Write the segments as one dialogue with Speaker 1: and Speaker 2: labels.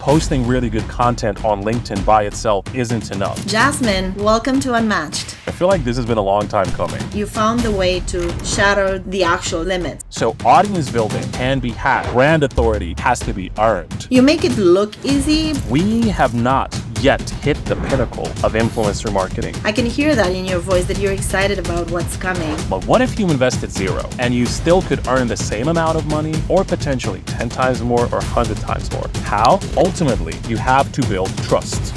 Speaker 1: posting really good content on LinkedIn by itself isn't enough.
Speaker 2: Jasmin, welcome to Unmatched.
Speaker 1: I feel like this has been a long time coming.
Speaker 2: You found the way to shatter the actual limits.
Speaker 1: So audience building can be hacked. Brand authority has to be earned.
Speaker 2: You make it look easy.
Speaker 1: We have not yet hit the pinnacle of influencer marketing.
Speaker 2: I can hear that in your voice that you're excited about what's coming.
Speaker 1: But what if you invested zero and you still could earn the same amount of money or potentially 10 times more or 100 times more? How? Ultimately, you have to build trust.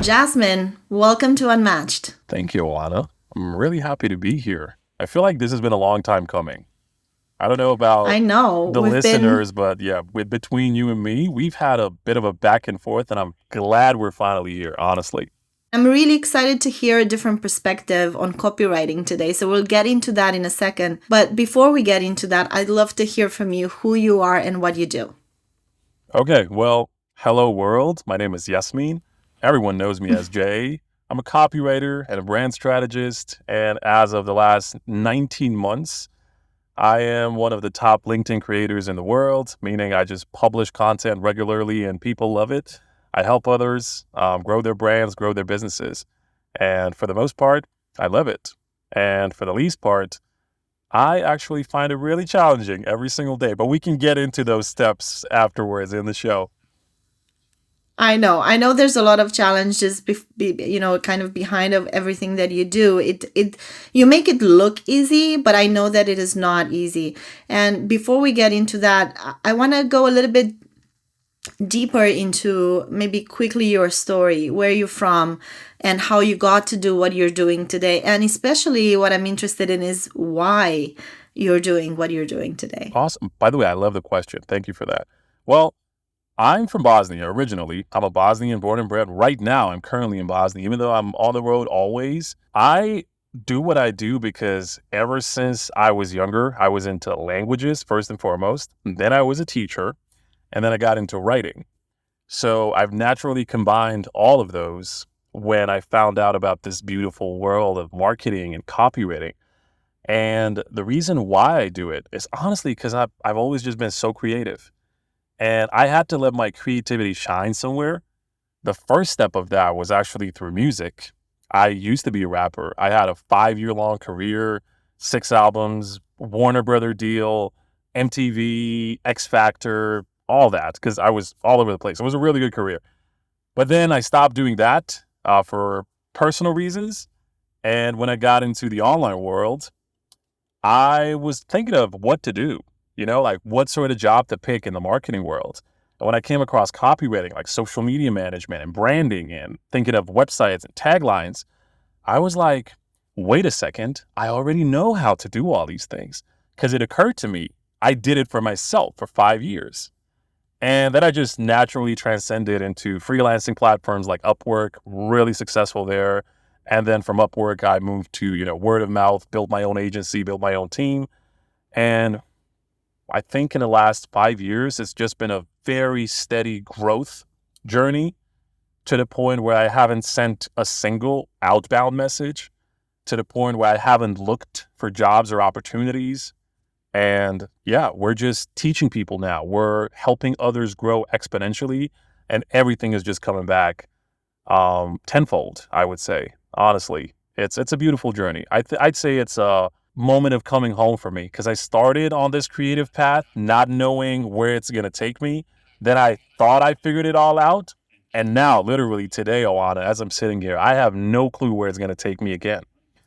Speaker 2: Jasmin, welcome to Unmatched.
Speaker 1: Thank you, Oana. I'm really happy to be here. I feel like this has been a long time coming. I don't know about the listeners, but yeah, between you and me, we've had a bit of a back and forth, and I'm glad we're finally here, honestly.
Speaker 2: I'm really excited to hear a different perspective on copywriting today, so we'll get into that in a second. But before we get into that, I'd love to hear from you who you are and what you do.
Speaker 1: Okay, well, hello world. My name is Jasmin. Everyone knows me as Jay. I'm a copywriter and a brand strategist, and as of the last 19 months, I am one of the top LinkedIn creators in the world, meaning I just publish content regularly and people love it. I help others grow their brands, grow their businesses. And for the most part, I love it. And for the least part, I actually find it really challenging every single day. But we can get into those steps afterwards in the show.
Speaker 2: I know there's a lot of challenges, kind of behind of everything that you do. You make it look easy, but I know that it is not easy. And before we get into that, I want to go a little bit deeper into maybe quickly your story, where you're from and how you got to do what you're doing today. And especially what I'm interested in is why you're doing what you're doing today.
Speaker 1: Awesome. By the way, I love the question. Thank you for that. Well, I'm from Bosnia originally. I'm a Bosnian born and bred. Right now, I'm currently in Bosnia. Even though I'm on the road always, I do what I do because ever since I was younger, I was into languages first and foremost. And then I was a teacher, and then I got into writing. So I've naturally combined all of those when I found out about this beautiful world of marketing and copywriting. And the reason why I do it is honestly because I've always just been so creative. And I had to let my creativity shine somewhere. The first step of that was actually through music. I used to be a rapper. I had a 5-year-long career, 6 albums, Warner Brother deal, MTV, X Factor, all that, because I was all over the place. It was a really good career. But then I stopped doing that for personal reasons. And when I got into the online world, I was thinking of what to do. Like what sort of job to pick in the marketing world. And when I came across copywriting, like social media management and branding and thinking of websites and taglines, I was like, wait a second, I already know how to do all these things. Because it occurred to me, I did it for myself for 5 years. And then I just naturally transcended into freelancing platforms like Upwork, really successful there. And then from Upwork, I moved to, word of mouth, built my own agency, built my own team. And I think in the last 5 years, it's just been a very steady growth journey to the point where I haven't sent a single outbound message, to the point where I haven't looked for jobs or opportunities. And yeah, we're just teaching people now. We're helping others grow exponentially, and everything is just coming back tenfold, I would say. Honestly, it's a beautiful journey. I'd say it's a moment of coming home for me because I started on this creative path not knowing where it's going to take me. Then I thought I figured it all out. And now, literally today, Oana, as I'm sitting here, I have no clue where it's going to take me again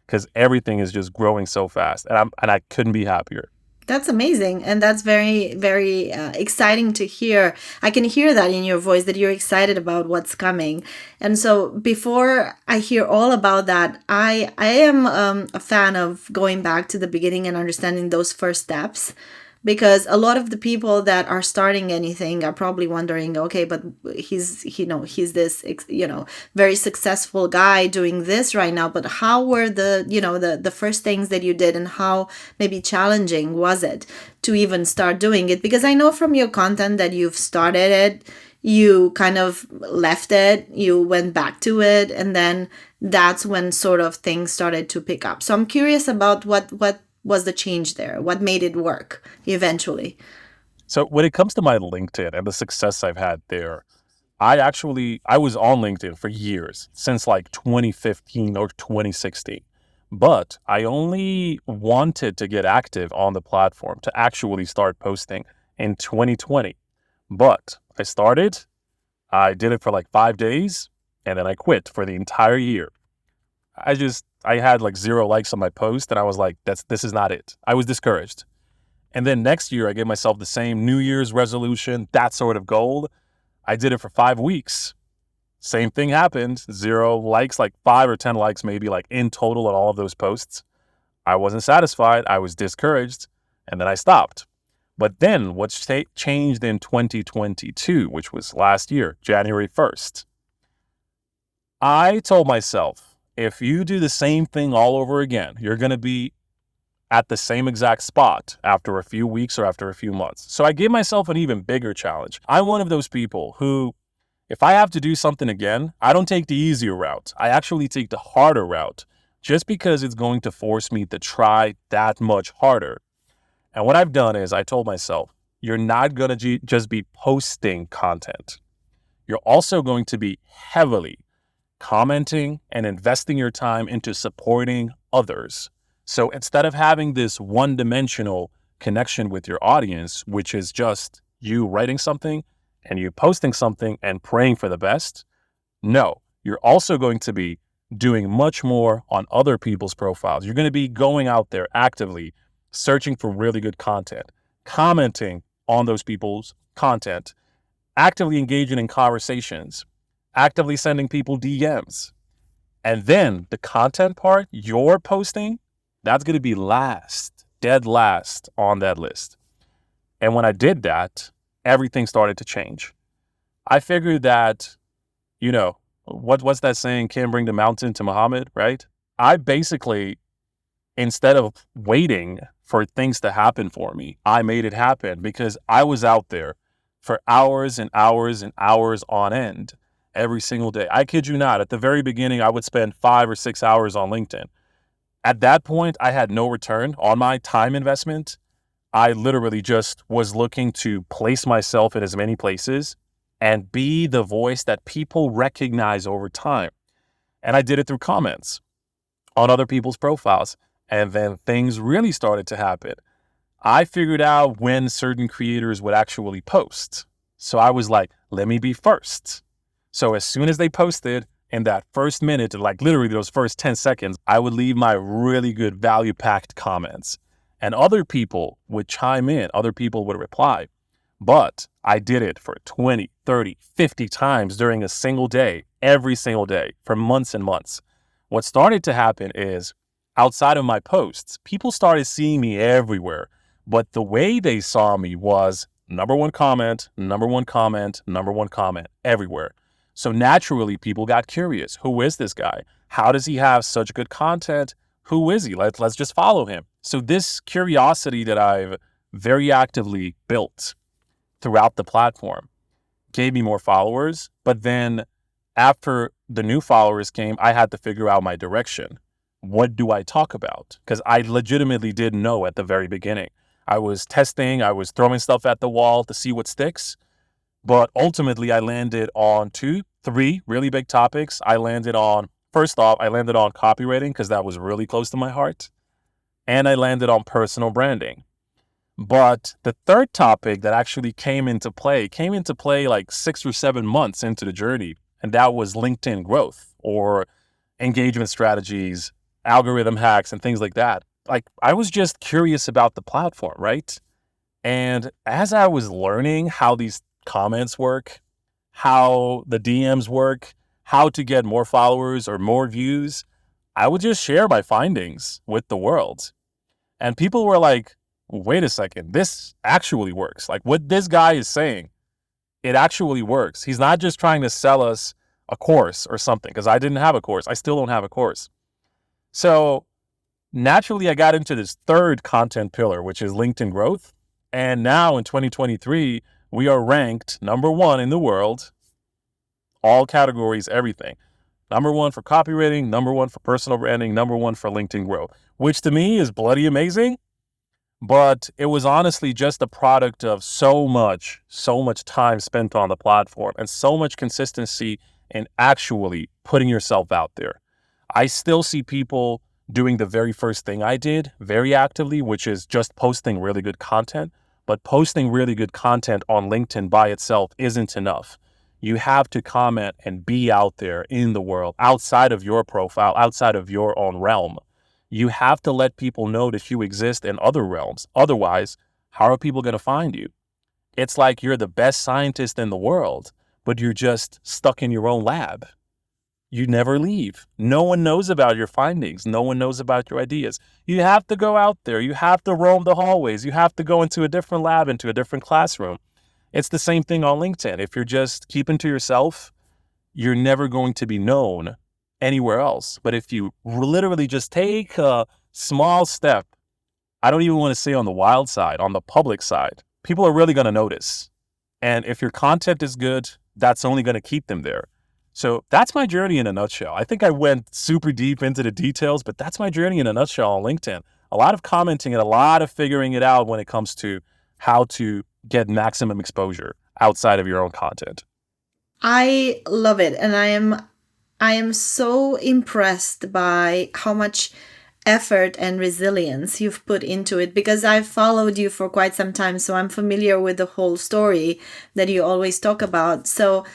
Speaker 1: because everything is just growing so fast. And I couldn't be happier.
Speaker 2: That's amazing. And that's very, very exciting to hear. I can hear that in your voice that you're excited about what's coming. And so before I hear all about that, I am a fan of going back to the beginning and understanding those first steps. Because a lot of the people that are starting anything are probably wondering, okay, but he's this, very successful guy doing this right now. But how were the first things that you did, and how maybe challenging was it to even start doing it? Because I know from your content that you've started it, you kind of left it, you went back to it, and then that's when sort of things started to pick up. So I'm curious about what was the change there? What made it work eventually?
Speaker 1: So when it comes to my LinkedIn and the success I've had there, I was on LinkedIn for years, since like 2015 or 2016. But I only wanted to get active on the platform to actually start posting in 2020. But I did it for like 5 days, and then I quit for the entire year. I had like 0 likes on my post, and I was like, this is not it. I was discouraged. And then next year, I gave myself the same New Year's resolution, that sort of goal. I did it for 5 weeks. Same thing happened. 0 likes, like 5 or 10 likes, maybe, like in total on all of those posts. I wasn't satisfied. I was discouraged. And then I stopped. But then what's changed in 2022, which was last year, January 1st, I told myself, if you do the same thing all over again, you're going to be at the same exact spot after a few weeks or after a few months. So I gave myself an even bigger challenge. I'm one of those people who, if I have to do something again, I don't take the easier route. I actually take the harder route, just because it's going to force me to try that much harder. And what I've done is I told myself, you're not going to just be posting content. You're also going to be heavily commenting and investing your time into supporting others. So instead of having this one-dimensional connection with your audience, which is just you writing something and you posting something and praying for the best, no, you're also going to be doing much more on other people's profiles. You're going to be going out there actively searching for really good content, commenting on those people's content, actively engaging in conversations, actively sending people DMs. And then the content part, you're posting, that's going to be last, dead last on that list. And when I did that, everything started to change. I figured that, what's that saying? Can't bring the mountain to Muhammad, right? I basically, instead of waiting for things to happen for me, I made it happen because I was out there for hours and hours and hours on end every single day. I kid you not. At the very beginning, I would spend 5 or 6 hours on LinkedIn. At that point, I had no return on my time investment. I literally just was looking to place myself in as many places and be the voice that people recognize over time. And I did it through comments on other people's profiles. And then things really started to happen. I figured out when certain creators would actually post. So I was like, let me be first. So as soon as they posted, in that first minute, like literally those first 10 seconds, I would leave my really good value-packed comments. And other people would chime in, other people would reply. But I did it for 20, 30, 50 times during a single day, every single day, for months and months. What started to happen is, outside of my posts, people started seeing me everywhere. But the way they saw me was number one comment, number one comment, number one comment, everywhere. So naturally, people got curious. Who is this guy? How does he have such good content? Who is he? Let's just follow him. So this curiosity that I've very actively built throughout the platform gave me more followers. But then after the new followers came, I had to figure out my direction. What do I talk about? Because I legitimately didn't know at the very beginning. I was testing, I was throwing stuff at the wall to see what sticks. But ultimately, I landed on 3 really big topics. First off, I landed on copywriting because that was really close to my heart. And I landed on personal branding. But the third topic that actually came into play like 6 or 7 months into the journey. And that was LinkedIn growth or engagement strategies, algorithm hacks, and things like that. Like, I was just curious about the platform, right? And as I was learning how these comments work, how the DMs work, how to get more followers or more views, I would just share my findings with the world. And people were like, wait a second, this actually works. Like, what this guy is saying, it actually works. He's not just trying to sell us a course or something, because I didn't have a course. I still don't have a course. So naturally, I got into this third content pillar, which is LinkedIn growth. And now in 2023, We are ranked number one in the world, all categories, everything. Number one for copywriting, number one for personal branding, number one for LinkedIn growth, which to me is bloody amazing. But it was honestly just a product of so much time spent on the platform and so much consistency in actually putting yourself out there. I still see people doing the very first thing I did very actively, which is just posting really good content. But posting really good content on LinkedIn by itself isn't enough. You have to comment and be out there in the world, outside of your profile, outside of your own realm. You have to let people know that you exist in other realms. Otherwise, how are people going to find you? It's like you're the best scientist in the world, but you're just stuck in your own lab. You never leave. No one knows about your findings. No one knows about your ideas. You have to go out there. You have to roam the hallways. You have to go into a different lab, into a different classroom. It's the same thing on LinkedIn. If you're just keeping to yourself, you're never going to be known anywhere else. But if you literally just take a small step, I don't even want to say on the wild side, on the public side, people are really going to notice. And if your content is good, that's only going to keep them there. So that's my journey in a nutshell. I think I went super deep into the details, but that's my journey in a nutshell on LinkedIn. A lot of commenting and a lot of figuring it out when it comes to how to get maximum exposure outside of your own content.
Speaker 2: I love it, and I am so impressed by how much effort and resilience you've put into it, because I've followed you for quite some time, so I'm familiar with the whole story that you always talk about. So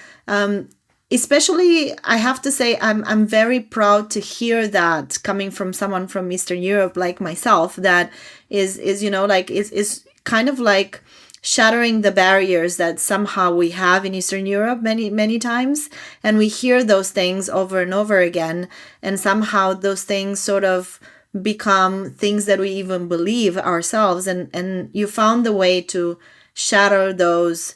Speaker 2: especially, I have to say, I'm very proud to hear that coming from someone from Eastern Europe like myself, that is like is kind of like shattering the barriers that somehow we have in Eastern Europe many times, and we hear those things over and over again, and somehow those things sort of become things that we even believe ourselves, and you found the way to shatter those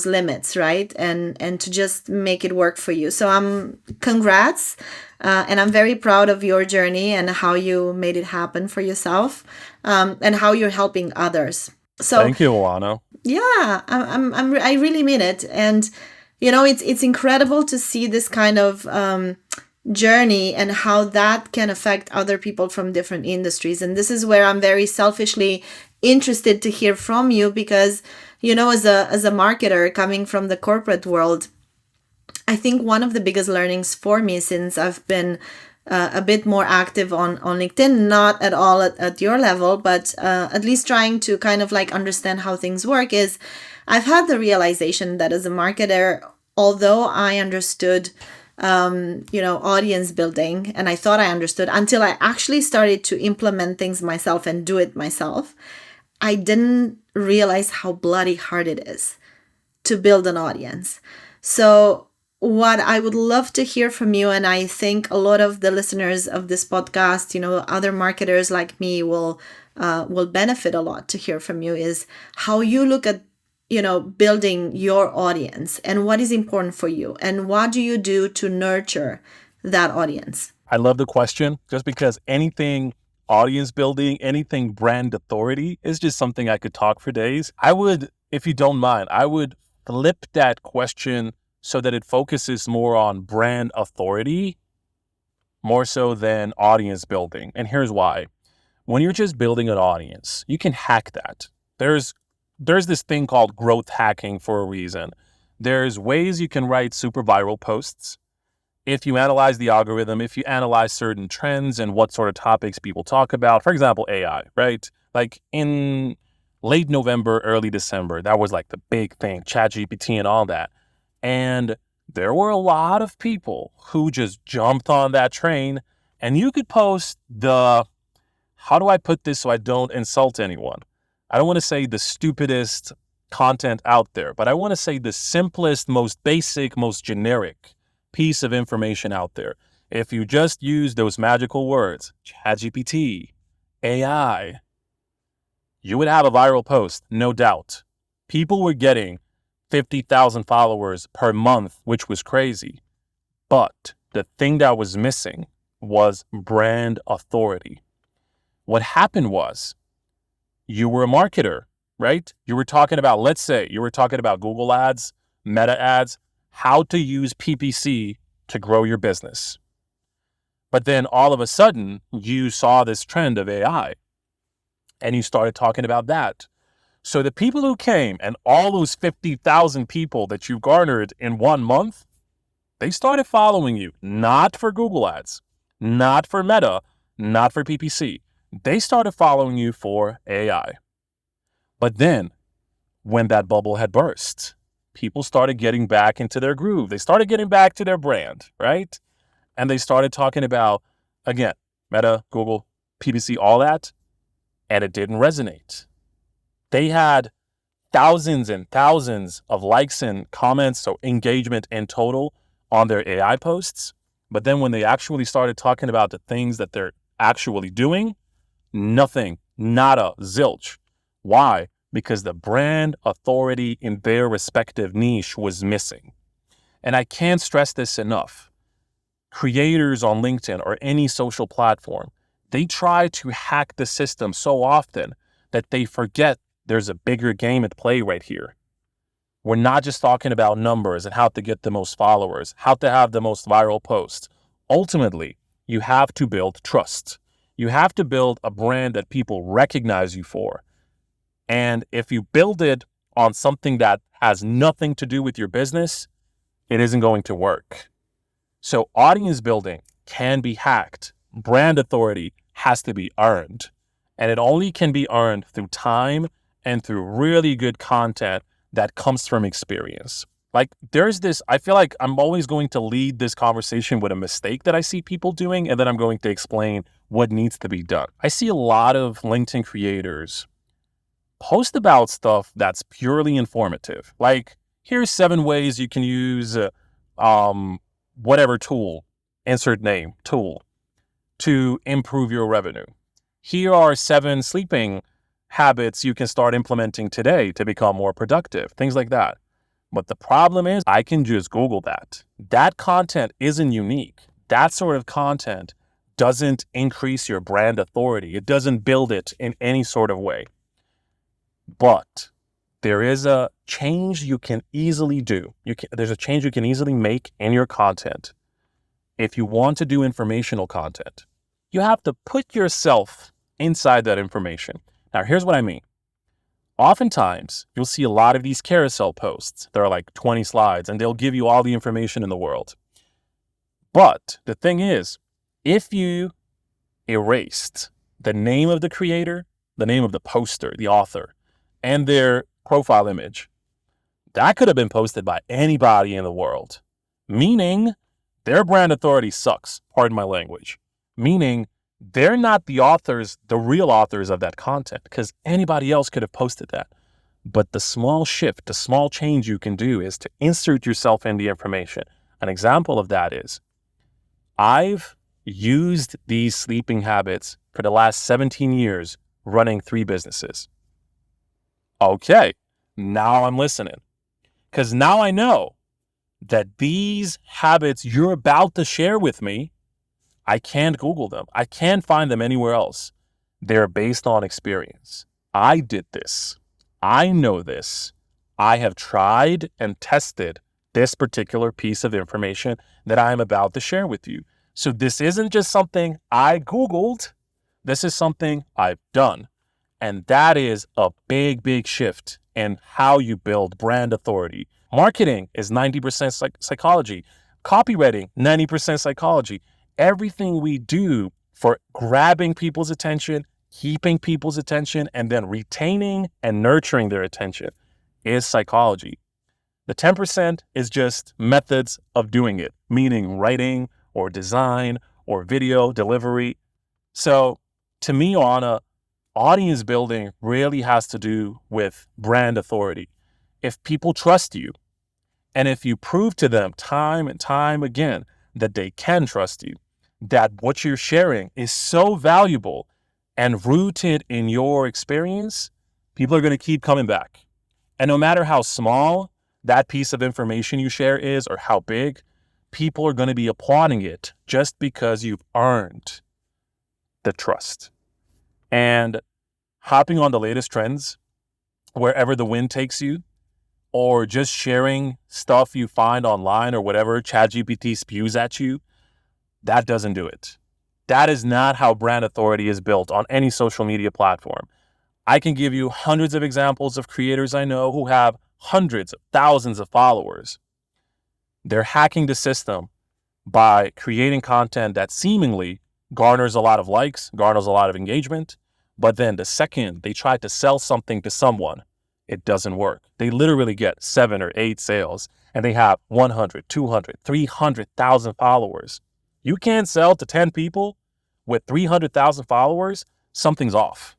Speaker 2: limits, right? And to just make it work for you. So congrats. And I'm very proud of your journey and how you made it happen for yourself, and how you're helping others. So
Speaker 1: Thank you, Oana.
Speaker 2: yeah, I really mean it. And it's incredible to see this kind of journey and how that can affect other people from different industries. And this is where I'm very selfishly interested to hear from you, because as a marketer coming from the corporate world, I think one of the biggest learnings for me, since I've been a bit more active on LinkedIn, not at all at your level, but at least trying to kind of like understand how things work, is I've had the realization that as a marketer, although I understood audience building, and I thought I understood until I actually started to implement things myself and do it myself, I didn't realize how bloody hard it is to build an audience. So what I would love to hear from you, and I think a lot of the listeners of this podcast, other marketers like me will benefit a lot to hear from you, is how you look at building your audience and what is important for you, and what do you do to nurture that audience?
Speaker 1: I love the question, just because anything audience building, anything brand authority is just something I could talk for days. I would, if you don't mind, I would flip that question so that it focuses more on brand authority more so than audience building. And here's why. When you're just building an audience, you can hack that. There's this thing called growth hacking for a reason. There's ways you can write super viral posts. If you analyze the algorithm, if you analyze certain trends and what sort of topics people talk about, for example, AI, right? Like in late November, early December, that was like the big thing, ChatGPT and all that. And there were a lot of people who just jumped on that train, and you could post how do I put this so I don't insult anyone? I don't want to say the stupidest content out there, but I want to say the simplest, most basic, most generic piece of information out there. If you just use those magical words, ChatGPT, AI, you would have a viral post, no doubt. People were getting 50,000 followers per month, which was crazy. But the thing that was missing was brand authority. What happened was, you were a marketer. right? You were talking about, let's say you were talking about Google ads, Meta ads, how to use PPC to grow your business. But then all of a sudden, you saw this trend of AI and you started talking about that. So the people who came and all those 50,000 people that you garnered in 1 month, they started following you, not for Google ads, not for Meta, not for PPC. They started following you for AI. But then when that bubble had burst, people started getting back into their groove. They started getting back to their brand, right? And they started talking about, again, Meta, Google, PPC, all that, and it didn't resonate. They had thousands and thousands of likes and comments, so engagement in total on their AI posts. But then when they actually started talking about the things that they're actually doing, nothing, nada, zilch. Why? Because the brand authority in their respective niche was missing. And I can't stress this enough. Creators on LinkedIn or any social platform, they try to hack the system so often that they forget there's a bigger game at play right here. We're not just talking about numbers and how to get the most followers, how to have the most viral posts. Ultimately, you have to build trust. You have to build a brand that people recognize you for. And if you build it on something that has nothing to do with your business, it isn't going to work. So audience building can be hacked. Brand authority has to be earned. And it only can be earned through time and through really good content that comes from experience. Like there's this, I feel like I'm always going to lead this conversation with a mistake that I see people doing, and then I'm going to explain what needs to be done. I see a lot of LinkedIn creators post about stuff that's purely informative. Like, here's 7 ways you can use whatever tool, insert name, tool, to improve your revenue. Here are 7 sleeping habits you can start implementing today to become more productive, things like that. But the problem is I can just Google that. That content isn't unique. That sort of content doesn't increase your brand authority. It doesn't build it in any sort of way. But there is a change you can easily do. There's a change you can easily make in your content. If you want to do informational content, you have to put yourself inside that information. Now, here's what I mean. Oftentimes, you'll see a lot of these carousel posts. There are like 20 slides, and they'll give you all the information in the world. But the thing is, if you erased the name of the creator, the name of the poster, the author, and their profile image, that could have been posted by anybody in the world, meaning their brand authority sucks, pardon my language, meaning they're not the authors, the real authors of that content, because anybody else could have posted that. But the small shift, the small change you can do is to insert yourself in the information. An example of that is I've used these sleeping habits for the last 17 years running 3 businesses. Okay, now I'm listening. Because now I know that these habits you're about to share with me, I can't Google them. I can't find them anywhere else. They're based on experience. I did this. I know this. I have tried and tested this particular piece of information that I am about to share with you. So this isn't just something I Googled. This is something I've done. And that is a big, big shift in how you build brand authority. Marketing is 90% psychology. Copywriting, 90% psychology. Everything we do for grabbing people's attention, keeping people's attention, and then retaining and nurturing their attention is psychology. The 10% is just methods of doing it, meaning writing or design or video delivery. So to me, Oana, audience building really has to do with brand authority. If people trust you, and if you prove to them time and time again that they can trust you, that what you're sharing is so valuable and rooted in your experience, people are going to keep coming back. And no matter how small that piece of information you share is or how big, people are going to be applauding it just because you've earned the trust. And hopping on the latest trends, wherever the wind takes you, or just sharing stuff you find online or whatever ChatGPT spews at you, that doesn't do it. That is not how brand authority is built on any social media platform. I can give you hundreds of examples of creators I know who have hundreds of thousands of followers. They're hacking the system by creating content that seemingly garners a lot of likes, garners a lot of engagement, but then the second they try to sell something to someone, it doesn't work. They literally get 7 or 8 sales and they have 100, 200, 300,000 followers. You can't sell to 10 people with 300,000 followers, something's off.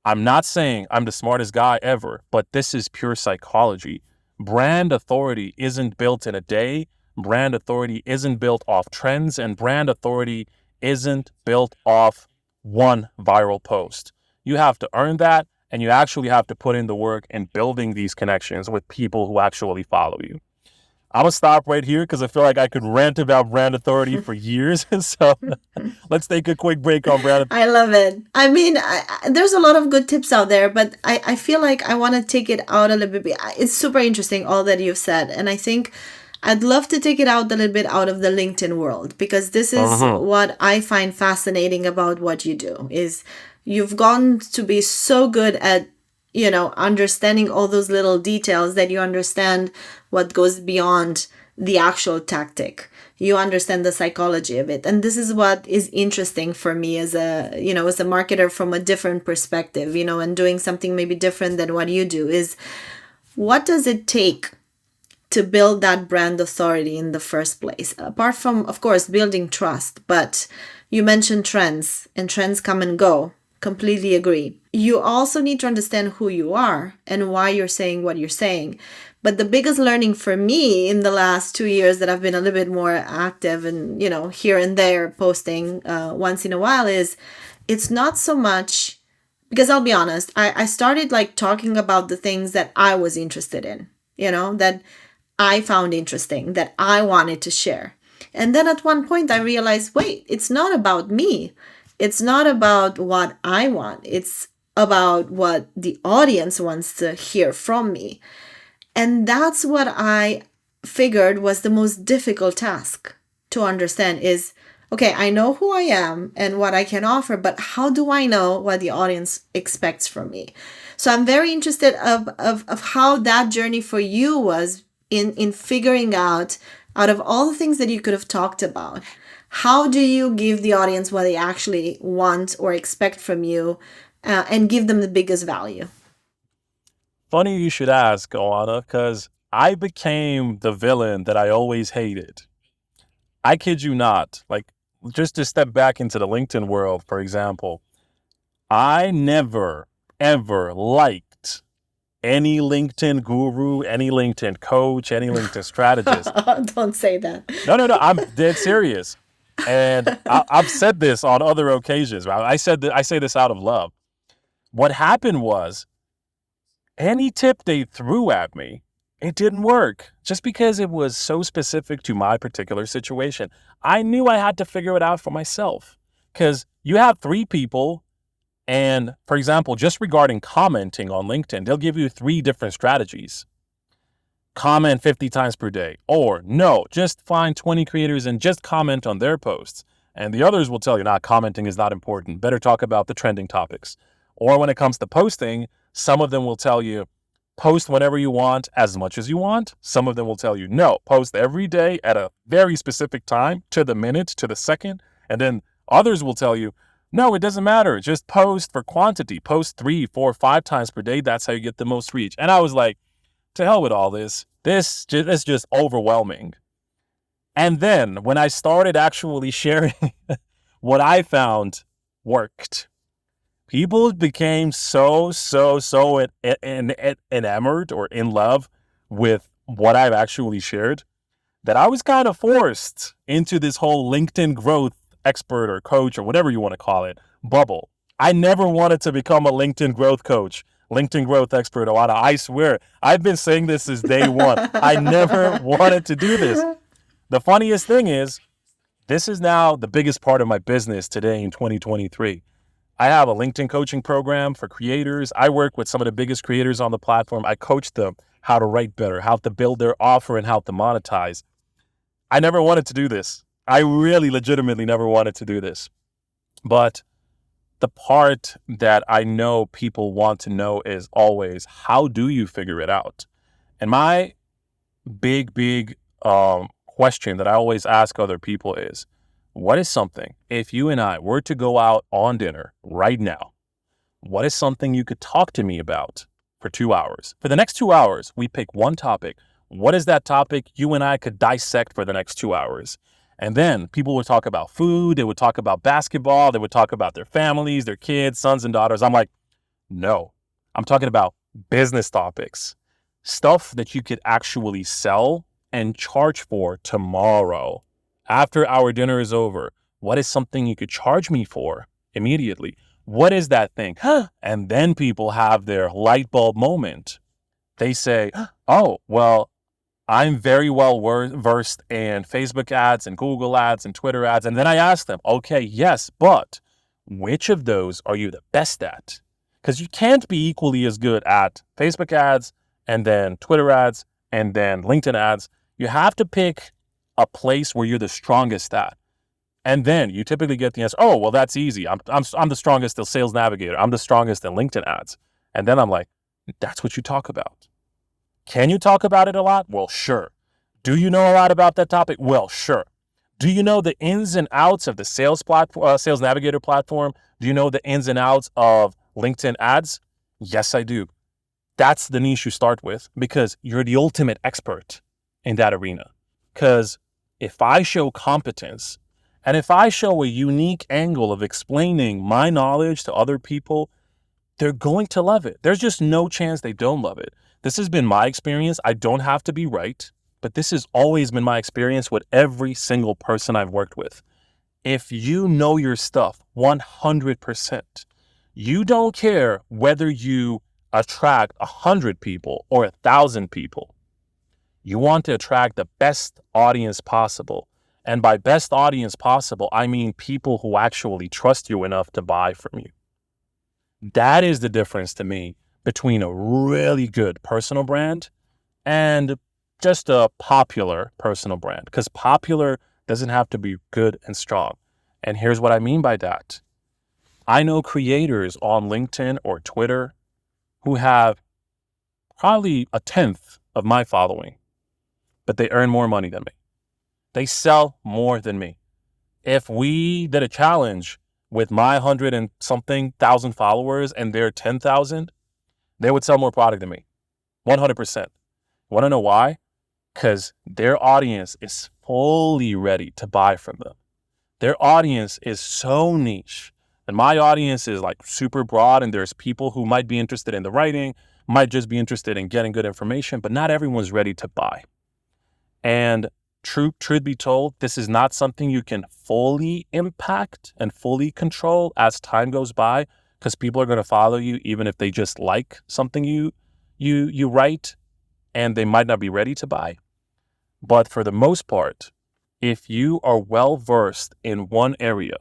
Speaker 1: I'm not saying I'm the smartest guy ever, but this is pure psychology. Brand authority isn't built in a day. Brand authority isn't built off trends, and brand authority isn't built off one viral post. You have to earn that, and you actually have to put in the work in building these connections with people who actually follow you. I'm going to stop right here because I feel like I could rant about brand authority for years. So let's take a quick break on brand authority.
Speaker 2: I love it. I mean, there's a lot of good tips out there, but I feel like I want to take it out a little bit. It's super interesting, all that you've said. And I think I'd love to take it out a little bit out of the LinkedIn world, because this is what I find fascinating about what you do is you've gone to be so good at, understanding all those little details that you understand what goes beyond the actual tactic. You understand the psychology of it. And this is what is interesting for me as as a marketer from a different perspective, and doing something maybe different than what you do is, what does it take to build that brand authority in the first place? Apart from, of course, building trust, but you mentioned trends, and trends come and go. Completely agree. You also need to understand who you are and why you're saying what you're saying. But the biggest learning for me in the last 2 years that I've been a little bit more active and, here and there posting once in a while is, it's not so much, because I'll be honest, I started like talking about the things that I was interested in, that I found interesting, that I wanted to share. And then at one point I realized, wait, it's not about me. It's not about what I want. It's about what the audience wants to hear from me. And that's what I figured was the most difficult task to understand is, okay, I know who I am and what I can offer, but how do I know what the audience expects from me? So I'm very interested of how that journey for you was in figuring out of all the things that you could have talked about, how do you give the audience what they actually want or expect from you and give them the biggest value?
Speaker 1: Funny you should ask, Oana, because I became the villain that I always hated. I kid you not. Like, just to step back into the LinkedIn world, for example, I never, ever liked any LinkedIn guru, any LinkedIn coach, any LinkedIn strategist.
Speaker 2: Don't say that.
Speaker 1: No, I'm dead serious. And I've said this on other occasions. I say this out of love. What happened was, any tip they threw at me, it didn't work, just because it was so specific to my particular situation. I knew I had to figure it out for myself, because you have 3 people, and for example, just regarding commenting on LinkedIn, they'll give you 3 different strategies. Comment 50 times per day, or no, just find 20 creators and just comment on their posts. And the others will tell you, commenting is not important. Better talk about the trending topics. Or when it comes to posting, some of them will tell you, post whenever you want, as much as you want. Some of them will tell you, no, post every day at a very specific time, to the minute, to the second. And then others will tell you, no, it doesn't matter. Just post for quantity. Post 3, 4, 5 times per day. That's how you get the most reach. And I was like, to hell with all this. This is just overwhelming. And then when I started actually sharing what I found worked, people became so enamored or in love with what I've actually shared that I was kind of forced into this whole LinkedIn growth expert or coach or whatever you want to call it bubble. I never wanted to become a LinkedIn growth coach, LinkedIn growth expert, Oana. I swear, I've been saying this since day one. I never wanted to do this. The funniest thing is, this is now the biggest part of my business today in 2023. I have a LinkedIn coaching program for creators. I work with some of the biggest creators on the platform. I coach them how to write better, how to build their offer, and how to monetize. I never wanted to do this. I really legitimately never wanted to do this. But the part that I know people want to know is always, how do you figure it out? And my big question that I always ask other people is, what is something, if you and I were to go out on dinner right now, what is something you could talk to me about for 2 hours? For the next 2 hours, we pick one topic. What is that topic you and I could dissect for the next 2 hours? And then people would talk about food. They would talk about basketball. They would talk about their families, their kids, sons and daughters. I'm like, no, I'm talking about business topics, stuff that you could actually sell and charge for tomorrow. After our dinner is over, what is something you could charge me for immediately? What is that thing? Huh? And then people have their light bulb moment. They say, oh, well, I'm very well versed in Facebook ads and Google ads and Twitter ads. And then I ask them, okay, yes, but which of those are you the best at? Because you can't be equally as good at Facebook ads and then Twitter ads and then LinkedIn ads. You have to pick a place where you're the strongest at. And then you typically get the answer, oh, well, that's easy. I'm the strongest in Sales Navigator. I'm the strongest in LinkedIn ads. And then I'm like, that's what you talk about. Can you talk about it a lot? Well, sure. Do you know a lot about that topic? Well, sure. Do you know the ins and outs of the Sales platform, Sales Navigator platform? Do you know the ins and outs of LinkedIn ads? Yes, I do. That's the niche you start with because you're the ultimate expert in that arena. Because if I show competence and if I show a unique angle of explaining my knowledge to other people, they're going to love it. There's just no chance they don't love it. This has been my experience. I don't have to be right, but this has always been my experience with every single person I've worked with. If you know your stuff 100%, you don't care whether you attract 100 people or 1,000 people. You want to attract the best audience possible. And by best audience possible, I mean people who actually trust you enough to buy from you. That is the difference to me between a really good personal brand and just a popular personal brand. Because popular doesn't have to be good and strong. And here's what I mean by that. I know creators on LinkedIn or Twitter who have probably a tenth of my following, but they earn more money than me. They sell more than me. If we did a challenge with my 100 and something thousand followers and their 10,000, they would sell more product than me. 100%. Want to know why? Because their audience is fully ready to buy from them. Their audience is so niche. And my audience is like super broad, and there's people who might be interested in the writing, might just be interested in getting good information, but not everyone's ready to buy. And truth be told, this is not something you can fully impact and fully control as time goes by, because people are going to follow you even if they just like something you write, and they might not be ready to buy. But for the most part, if you are well versed in one area,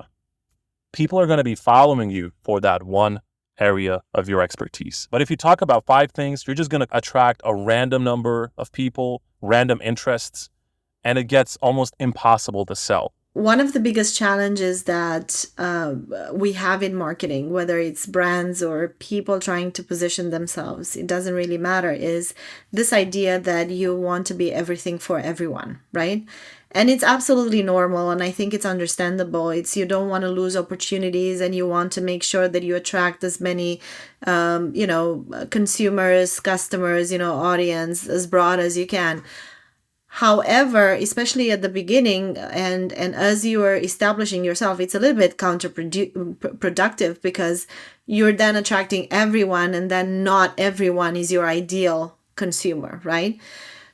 Speaker 1: people are going to be following you for that one area of your expertise. But if you talk about 5 things, you're just going to attract a random number of people, random interests, and it gets almost impossible to sell.
Speaker 2: One of the biggest challenges that we have in marketing, whether it's brands or people trying to position themselves, it doesn't really matter, is this idea that you want to be everything for everyone, right? And it's absolutely normal, and I think it's understandable. It's you don't want to lose opportunities, and you want to make sure that you attract as many, consumers, customers, audience as broad as you can. However, especially at the beginning and as you are establishing yourself, it's a little bit counterproductive because you're then attracting everyone, and then not everyone is your ideal consumer, right?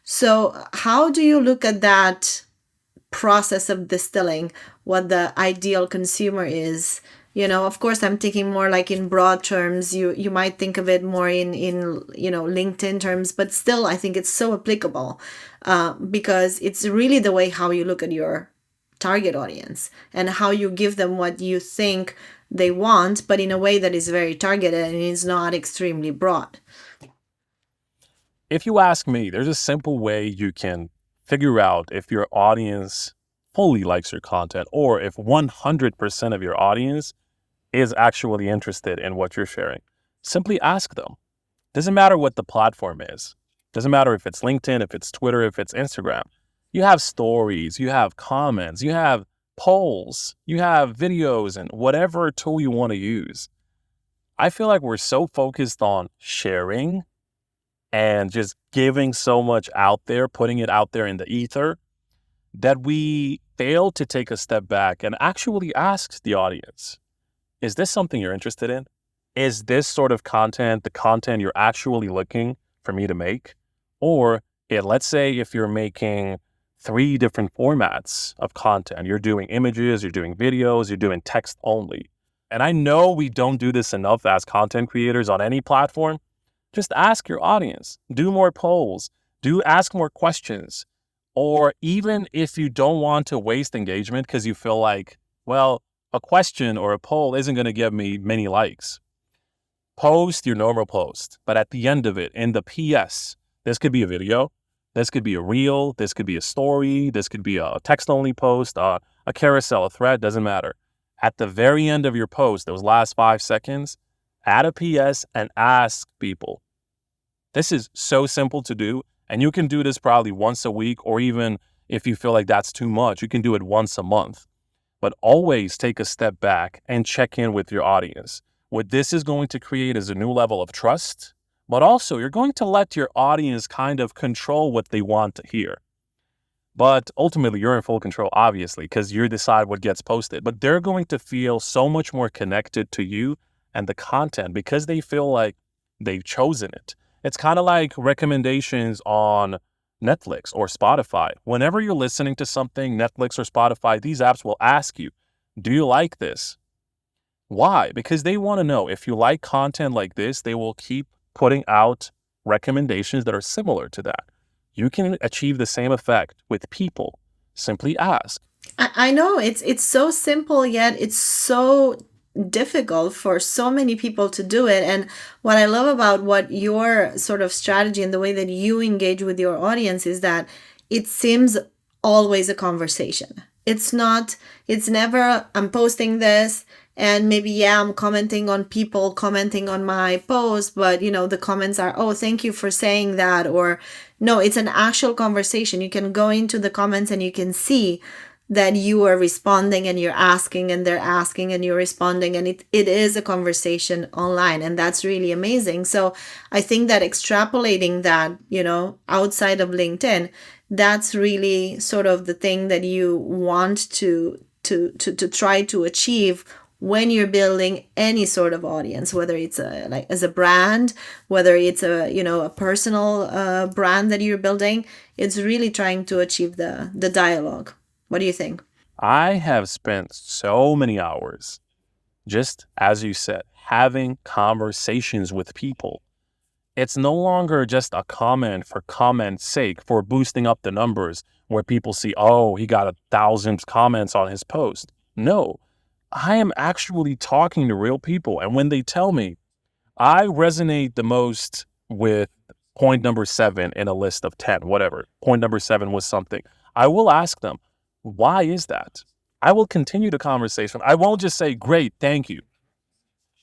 Speaker 2: So how do you look at that process of distilling what the ideal consumer is? Of course, I'm thinking more like in broad terms. You might think of it more in LinkedIn terms, but still, I think it's so applicable because it's really the way how you look at your target audience and how you give them what you think they want, but in a way that is very targeted and is not extremely broad.
Speaker 1: If you ask me, there's a simple way you can figure out if your audience fully likes your content or if 100% of your audience is actually interested in what you're sharing. Simply ask them. Doesn't matter what the platform is. Doesn't matter if it's LinkedIn, if it's Twitter, if it's Instagram. You have stories, you have comments, you have polls, you have videos, and whatever tool you want to use. I feel like we're so focused on sharing and just giving so much out there, putting it out there in the ether, that we fail to take a step back and actually ask the audience, is this something you're interested in? Is this sort of content the content you're actually looking for me to make? Or let's say if you're making 3 different formats of content, you're doing images, you're doing videos, you're doing text only. And I know we don't do this enough as content creators on any platform. Just ask your audience, do more polls, ask more questions. Or even if you don't want to waste engagement because you feel like, well, a question or a poll isn't going to give me many likes, post your normal post. But at the end of it, in the PS, this could be a video, this could be a reel, this could be a story, this could be a text-only post, a carousel, a thread, doesn't matter. At the very end of your post, those last 5 seconds, add a PS and ask people. This is so simple to do, and you can do this probably once a week, or even if you feel like that's too much, you can do it once a month. But always take a step back and check in with your audience. What this is going to create is a new level of trust, but also you're going to let your audience kind of control what they want to hear. But ultimately, you're in full control, obviously, because you decide what gets posted. But they're going to feel so much more connected to you and the content because they feel like they've chosen it. It's kind of like recommendations on Netflix or Spotify. Whenever you're listening to something, Netflix or Spotify, these apps will ask you, do you like this? Why? Because they want to know if you like content like this, they will keep putting out recommendations that are similar to that. You can achieve the same effect with people. Simply ask.
Speaker 2: I know it's so simple, yet it's so difficult for so many people to do it. And what I love about what your sort of strategy and the way that you engage with your audience is that it seems always a conversation. It's never, I'm posting this and maybe, yeah, I'm commenting on people commenting on my post, but the comments are, oh, thank you for saying that. Or no, it's an actual conversation. You can go into the comments and you can see that you are responding and you're asking and they're asking and you're responding, and it is a conversation online, and that's really amazing. So I think that extrapolating that, outside of LinkedIn, that's really sort of the thing that you want to try to achieve when you're building any sort of audience, whether it's like as a brand, whether it's a personal brand that you're building. It's really trying to achieve the dialogue. What do you think?
Speaker 1: I have spent so many hours, just as you said, having conversations with people. It's no longer just a comment for comment's sake, for boosting up the numbers, where people see, oh, he got 1,000 comments on his post. No, I am actually talking to real people. And when they tell me, I resonate the most with point number 7 in a list of 10, whatever. Point number 7 was something. I will ask them, why is that? I will continue the conversation. I won't just say, great, thank you.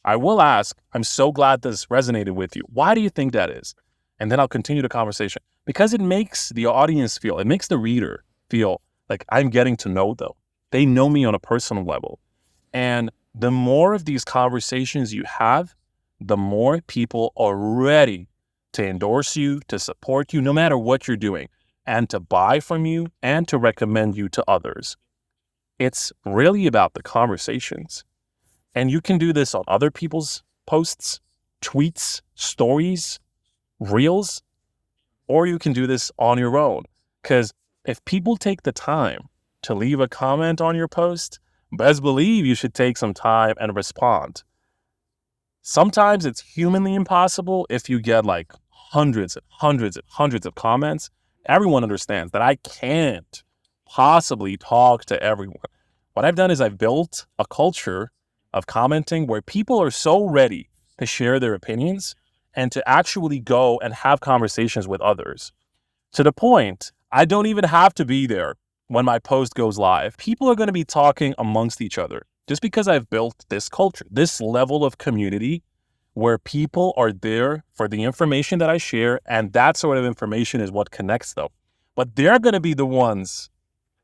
Speaker 1: I will ask, I'm so glad this resonated with you. Why do you think that is? And then I'll continue the conversation because it makes the audience feel, it makes the reader feel like I'm getting to know them. They know me on a personal level. And the more of these conversations you have, the more people are ready to endorse you, to support you, no matter what you're doing, and to buy from you and to recommend you to others. It's really about the conversations. And you can do this on other people's posts, tweets, stories, reels, or you can do this on your own. Because if people take the time to leave a comment on your post, best believe you should take some time and respond. Sometimes it's humanly impossible if you get like hundreds and hundreds and hundreds of comments. Everyone understands that I can't possibly talk to everyone. What I've done is I've built a culture of commenting where people are so ready to share their opinions and to actually go and have conversations with others. To the point, I don't even have to be there when my post goes live. People are going to be talking amongst each other just because I've built this culture, this level of community where people are there for the information that I share, and that sort of information is what connects them. But they're going to be the ones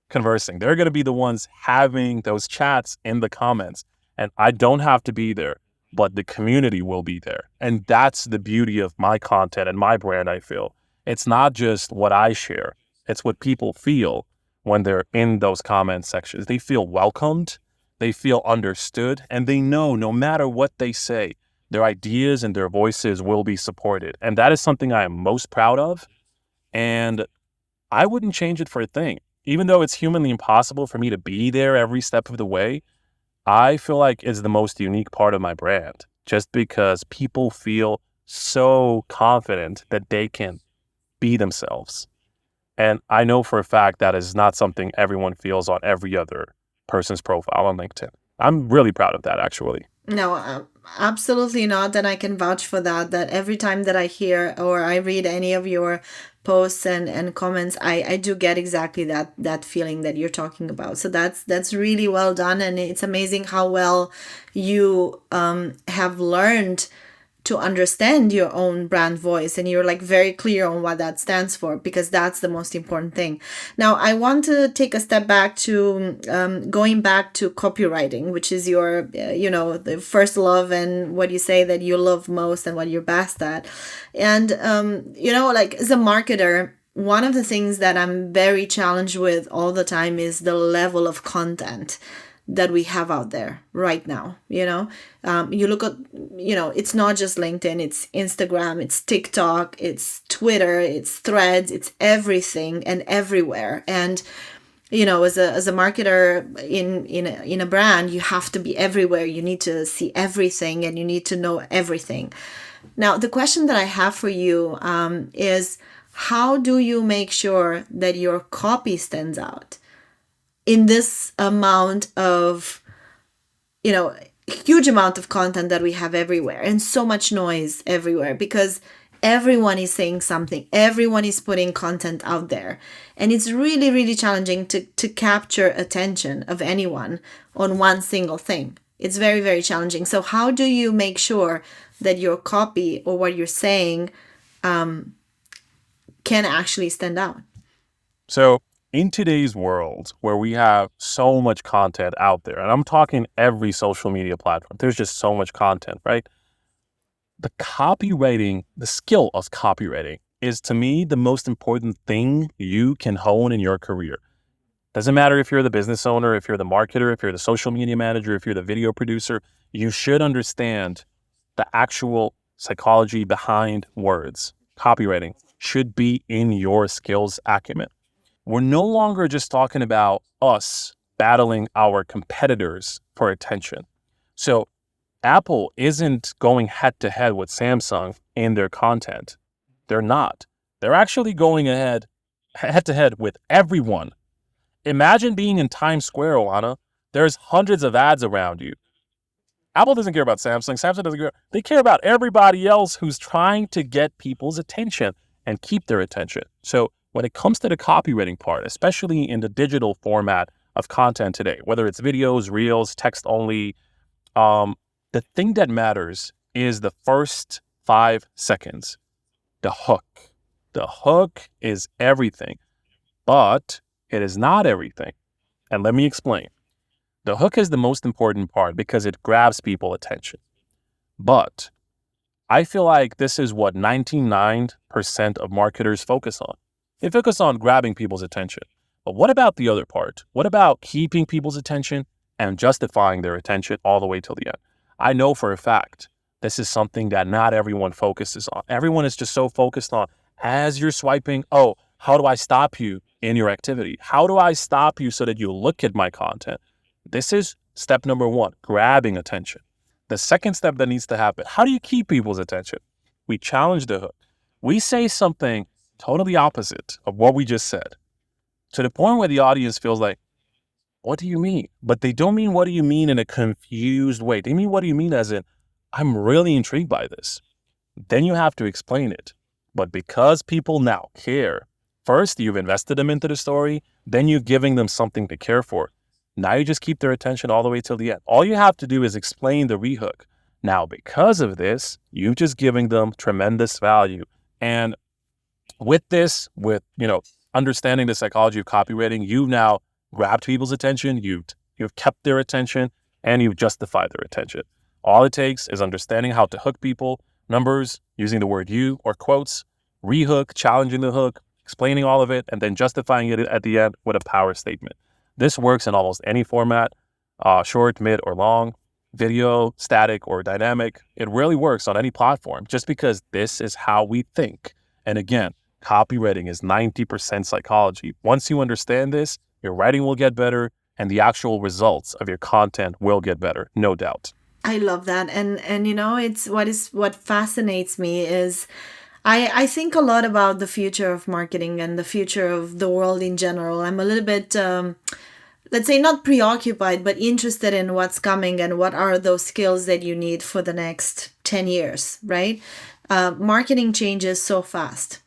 Speaker 1: conversing. They're going to be the ones having those chats in the comments. And I don't have to be there, but the community will be there. And that's the beauty of my content and my brand, I feel. It's not just what I share, it's what people feel when they're in those comment sections. They feel welcomed, they feel understood, and they know no matter what they say, their ideas and their voices will be supported. And that is something I am most proud of. And I wouldn't change it for a thing. Even though it's humanly impossible for me to be there every step of the way, I feel like it's the most unique part of my brand, just because people feel so confident that they can be themselves. And I know for a fact that is not something everyone feels on every other person's profile on LinkedIn. I'm really proud of that, actually.
Speaker 2: No, absolutely not. And I can vouch for that, that every time that I hear or I read any of your posts and comments, I do get exactly that feeling that you're talking about. So that's really well done. And it's amazing how well you have learned to understand your own brand voice, and you're like very clear on what that stands for, because that's the most important thing. Now I want to take a step back to going back to copywriting, which is your the first love, and what you say that you love most and what you're best at. And like as a marketer, one of the things that I'm very challenged with all the time is the level of content that we have out there right now. You look at, it's not just LinkedIn, it's Instagram, it's TikTok, it's Twitter, it's Threads, it's everything and everywhere. And as a marketer in a brand, you have to be everywhere. You need to see everything and you need to know everything. Now, the question that I have for you is, how do you make sure that your copy stands out in this amount of, huge amount of content that we have everywhere and so much noise everywhere? Because everyone is saying something, everyone is putting content out there, and it's really, really challenging to capture attention of anyone on one single thing. It's very, very challenging. So how do you make sure that your copy or what you're saying can actually stand out?
Speaker 1: So, in today's world where we have so much content out there, and I'm talking every social media platform, there's just so much content, right? The copywriting, the skill of copywriting is, to me, the most important thing you can hone in your career. Doesn't matter if you're the business owner, if you're the marketer, if you're the social media manager, if you're the video producer, you should understand the actual psychology behind words. Copywriting should be in your skills acumen. We're no longer just talking about us battling our competitors for attention. So Apple isn't going head to head with Samsung in their content. They're not. They're actually going head to head with everyone. Imagine being in Times Square, Oana. There's hundreds of ads around you. Apple doesn't care about Samsung. Samsung doesn't care. They care about everybody else who's trying to get people's attention and keep their attention. So when it comes to the copywriting part, especially in the digital format of content today, whether it's videos, reels, text only, the thing that matters is the first 5 seconds, the hook. The hook is everything, but it is not everything. And let me explain. The hook is the most important part because it grabs people's attention. But I feel like this is what 99% of marketers focus on. They focus on grabbing people's attention. But what about the other part? What about keeping people's attention and justifying their attention all the way till the end? I know for a fact this is something that not everyone focuses on. Everyone is just so focused on, as you're swiping, oh, how do I stop you in your activity? How do I stop you so that you look at my content? This is step number 1, grabbing attention. The second step that needs to happen, how do you keep people's attention? We challenge the hook. We say something totally opposite of what we just said. to the point where the audience feels like, what do you mean? But they don't mean what do you mean in a confused way. They mean what do you mean as in, I'm really intrigued by this. Then you have to explain it. But because people now care, first you've invested them into the story, then you're giving them something to care for. Now you just keep their attention all the way till the end. All you have to do is explain the rehook. Now, because of this, you've just giving them tremendous value. And with this, with understanding the psychology of copywriting, you've now grabbed people's attention, you've kept their attention, and you've justified their attention. All it takes is understanding how to hook people, numbers, using the word you or quotes, rehook, challenging the hook, explaining all of it, and then justifying it at the end with a power statement. This works in almost any format, short, mid, or long, video, static, or dynamic. It really works on any platform just because this is how we think. And again, copywriting is 90% psychology. Once you understand this, your writing will get better and the actual results of your content will get better, no doubt.
Speaker 2: I love that. And it's what fascinates me is I think a lot about the future of marketing and the future of the world in general. I'm a little bit let's say not preoccupied, but interested in what's coming and what are those skills that you need for the next 10 years, right? Marketing changes so fast.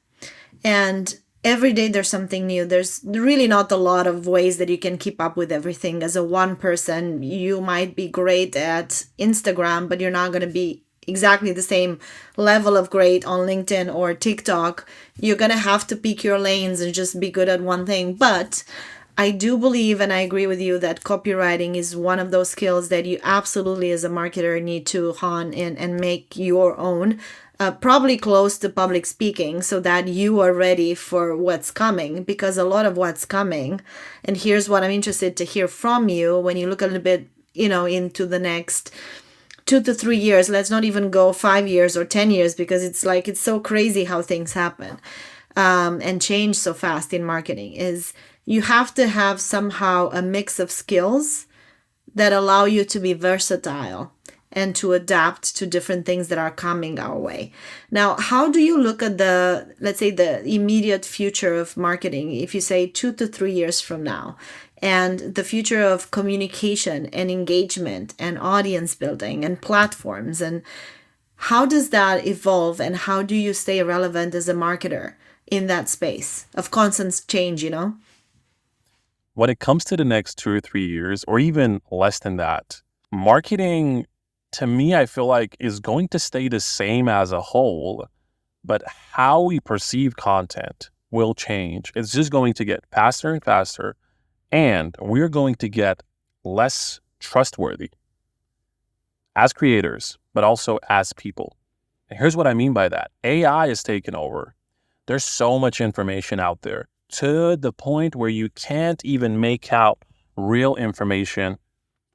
Speaker 2: And every day there's something new. There's really not a lot of ways that you can keep up with everything. As a one person, you might be great at Instagram, but you're not going to be exactly the same level of great on LinkedIn or TikTok. You're going to have to pick your lanes and just be good at one thing. But I do believe, and I agree with you, that copywriting is one of those skills that you absolutely as a marketer need to hone in and make your own. Probably close to public speaking so that you are ready for what's coming, because a lot of what's coming, and here's what I'm interested to hear from you when you look a little bit, into the next 2 to 3 years, let's not even go 5 years or 10 years, because it's so crazy how things happen and change so fast in marketing, is you have to have somehow a mix of skills that allow you to be versatile and to adapt to different things that are coming our way. Now, how do you look at let's say, the immediate future of marketing, if you say 2 to 3 years from now, and the future of communication and engagement and audience building and platforms, and how does that evolve, and how do you stay relevant as a marketer in that space of constant change,
Speaker 1: When it comes to the next 2 or 3 years, or even less than that, marketing, to me, I feel like is going to stay the same as a whole, but how we perceive content will change. It's just going to get faster and faster, and we're going to get less trustworthy as creators, but also as people. And here's what I mean by that. AI is taking over. There's so much information out there to the point where you can't even make out real information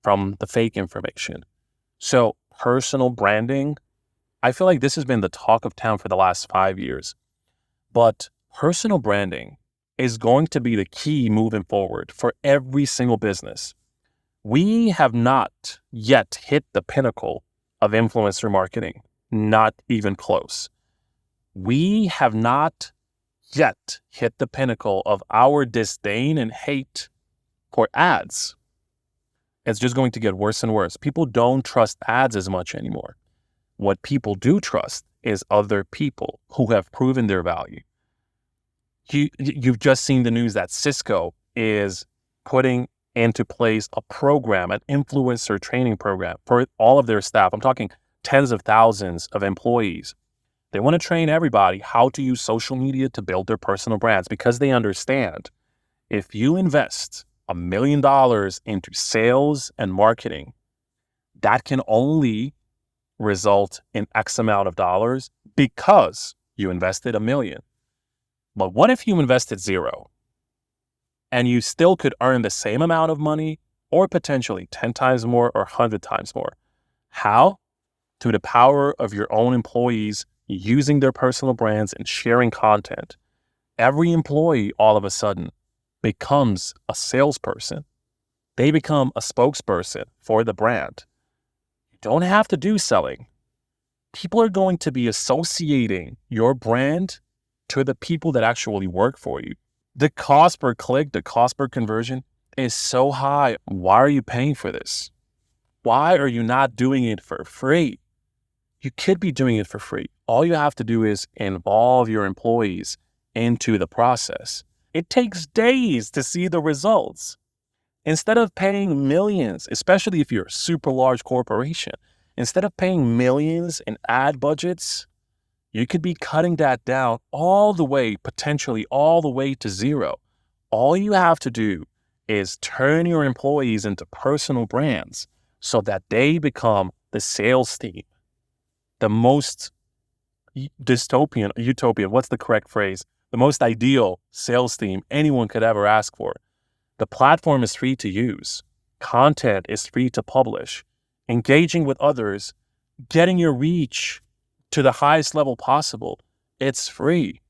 Speaker 1: from the fake information. So personal branding, I feel like this has been the talk of town for the last 5 years. But personal branding is going to be the key moving forward for every single business. We have not yet hit the pinnacle of influencer marketing, not even close. We have not yet hit the pinnacle of our disdain and hate for ads. It's just going to get worse and worse. People don't trust ads as much anymore. What people do trust is other people who have proven their value. You've just seen the news that Cisco is putting into place a program, an influencer training program for all of their staff. I'm talking tens of thousands of employees. They want to train everybody how to use social media to build their personal brands, because they understand if you invest $1 million into sales and marketing, that can only result in X amount of dollars because you invested $1 million. But what if you invested $0 and you still could earn the same amount of money, or potentially 10 times more or 100 times more? How? Through the power of your own employees using their personal brands and sharing content. Every employee all of a sudden becomes a salesperson. They become a spokesperson for the brand. You don't have to do selling. People are going to be associating your brand to the people that actually work for you. The cost per click, the cost per conversion is so high. Why are you paying for this? Why are you not doing it for free? You could be doing it for free. All you have to do is involve your employees into the process. It takes days to see the results. Instead of paying millions, especially if you're a super large corporation, instead of paying millions in ad budgets, you could be cutting that down all the way, potentially all the way to zero. All you have to do is turn your employees into personal brands so that they become the sales team, the most utopian, what's the correct phrase? The most ideal sales team anyone could ever ask for. The platform is free to use. Content is free to publish. Engaging with others, getting your reach to the highest level possible, it's free.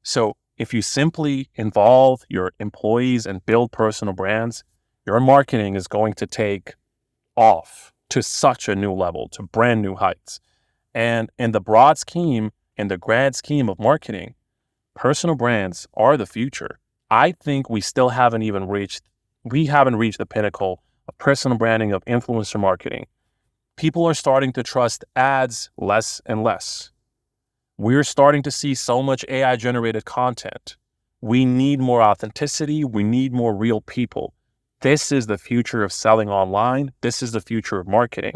Speaker 1: So if you simply involve your employees and build personal brands, your marketing is going to take off to such a new level, to brand new heights. And in the broad scheme, in the grand scheme of marketing, personal brands are the future. I think we haven't reached the pinnacle of personal branding, of influencer marketing. People are starting to trust ads less and less. We're starting to see so much AI generated content. We need more authenticity. We need more real people. This is the future of selling online. This is the future of marketing.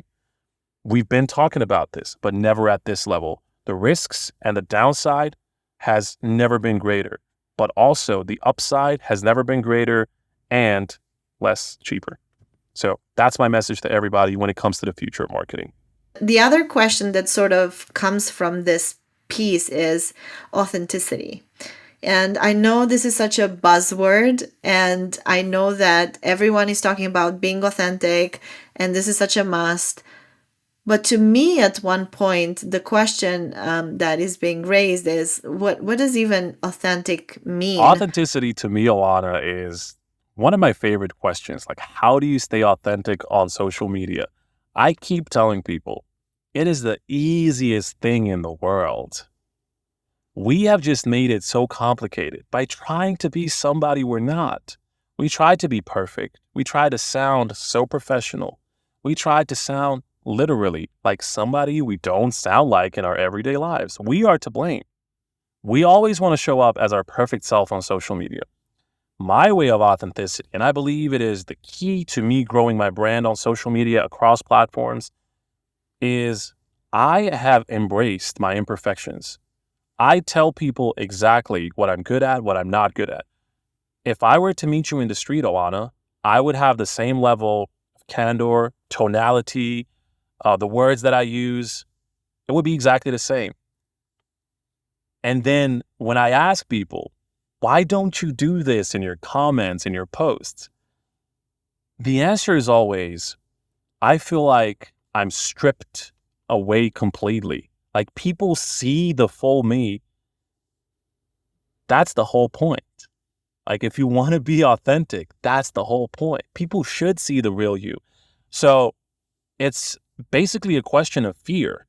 Speaker 1: We've been talking about this, but never at this level. The risks and the downside has never been greater, but also the upside has never been greater and less cheaper. So that's my message to everybody when it comes to the future of marketing.
Speaker 2: The other question that sort of comes from this piece is authenticity. And I know this is such a buzzword, and I know that everyone is talking about being authentic, and this is such a must. But to me, at one point, the question that is being raised is, what does even authentic mean?
Speaker 1: Authenticity to me, Oana, is one of my favorite questions. Like, how do you stay authentic on social media? I keep telling people, it is the easiest thing in the world. We have just made it so complicated by trying to be somebody we're not. We try to be perfect. We try to sound so professional. We try to sound literally like somebody we don't sound like in our everyday lives. We are to blame. We always want to show up as our perfect self on social media. My way of authenticity, and I believe it is the key to me growing my brand on social media across platforms, is I have embraced my imperfections. I tell people exactly what I'm good at, what I'm not good at. If I were to meet you in the street, Oana, I would have the same level of candor, tonality, the words that I use. It would be exactly the same. And then when I ask people, why don't you do this in your comments, in your posts? The answer is always, I feel like I'm stripped away completely. Like, people see the full me. That's the whole point. Like, if you want to be authentic, that's the whole point. People should see the real you. So it's basically a question of fear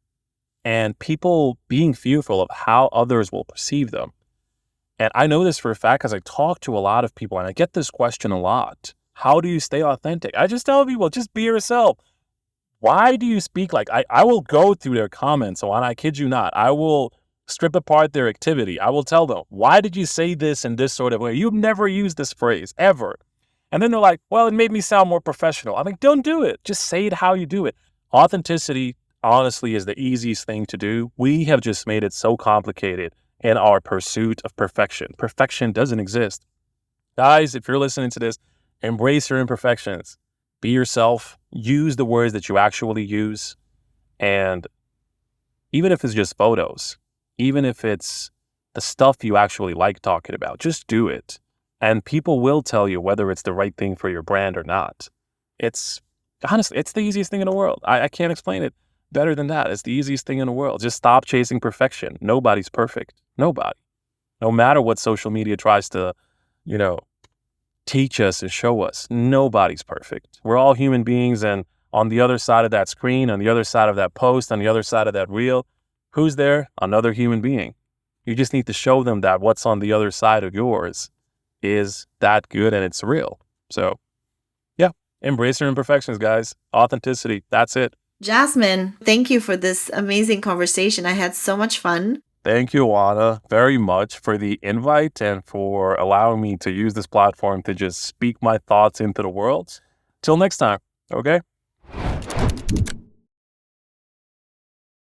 Speaker 1: and people being fearful of how others will perceive them. And I know this for a fact because I talk to a lot of people and I get this question a lot. How do you stay authentic? I just tell people, just be yourself. Why do you speak like I will go through their comments, and I kid you not, I will strip apart their activity. I will tell them, why did you say this in this sort of way? You've never used this phrase ever. And then they're like, well, it made me sound more professional. I'm like, don't do it. Just say it how you do it. Authenticity, honestly, is the easiest thing to do. We have just made it so complicated in our pursuit of perfection. Perfection doesn't exist. Guys, if you're listening to this, embrace your imperfections. Be yourself. Use the words that you actually use. And even if it's just photos, even if it's the stuff you actually like talking about, just do it. And people will tell you whether it's the right thing for your brand or not. It's honestly, it's the easiest thing in the world. I can't explain it better than that. It's the easiest thing in the world. Just stop chasing perfection. Nobody's perfect. Nobody. No matter what social media tries to, teach us and show us, nobody's perfect. We're all human beings. And on the other side of that screen, on the other side of that post, on the other side of that reel, who's there? Another human being. You just need to show them that what's on the other side of yours is that good and it's real. So yeah, embrace your imperfections, guys. Authenticity. That's it.
Speaker 2: Jasmin, thank you for this amazing conversation. I had so much fun.
Speaker 1: Thank you, Oana, very much for the invite and for allowing me to use this platform to just speak my thoughts into the world. Till next time, okay?